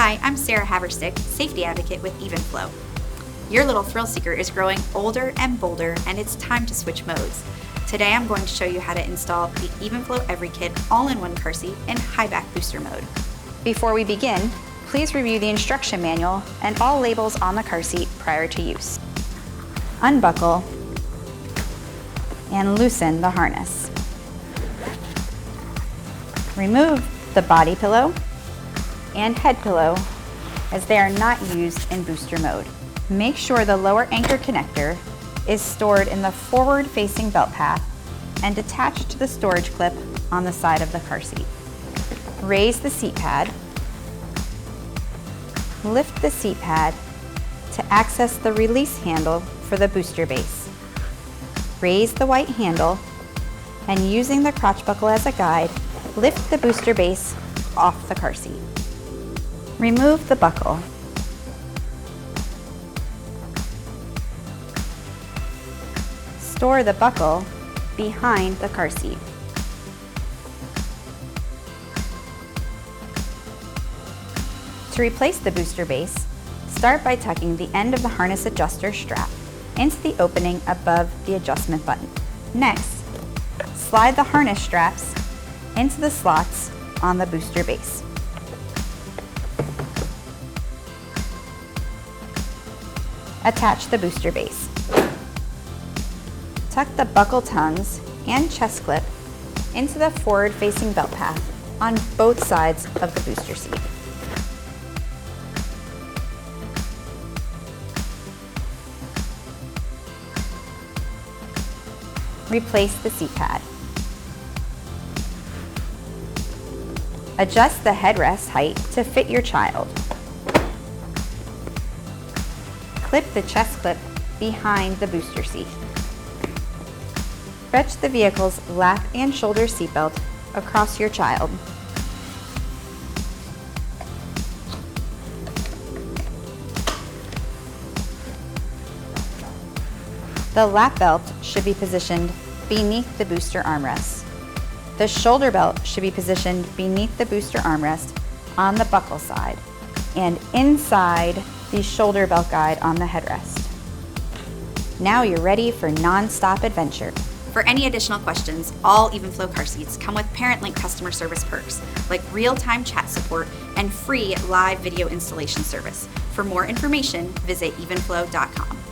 Hi, I'm Sarah Haverstick, Safety Advocate with Evenflo. Your little thrill seeker is growing older and bolder, and it's time to switch modes. Today I'm going to show you how to install the Evenflo EveryKid all-in-one car seat in high-back booster mode. Before we begin, please review the instruction manual and all labels on the car seat prior to use. Unbuckle and loosen the harness. Remove the body pillow and head pillow as they are not used in booster mode. Make sure the lower anchor connector is stored in the forward-facing belt path and attached to the storage clip on the side of the car seat. Raise the seat pad. Lift the seat pad to access the release handle for the booster base. Raise the white handle and using the crotch buckle as a guide, lift the booster base off the car seat. Remove the buckle. Store the buckle behind the car seat. To replace the booster base, start by tucking the end of the harness adjuster strap into the opening above the adjustment button. Next, slide the harness straps into the slots on the booster base. Attach the booster base. Tuck the buckle tongues and chest clip into the forward-facing belt path on both sides of the booster seat. Replace the seat pad. Adjust the headrest height to fit your child. Clip the chest clip behind the booster seat. Stretch the vehicle's lap and shoulder seatbelt across your child. The lap belt should be positioned beneath the booster armrest. The shoulder belt should be positioned beneath the booster armrest on the buckle side and inside the shoulder belt guide on the headrest. Now you're ready for non-stop adventure. For any additional questions, all Evenflo car seats come with ParentLink customer service perks like real-time chat support and free live video installation service. For more information, visit evenflo.com.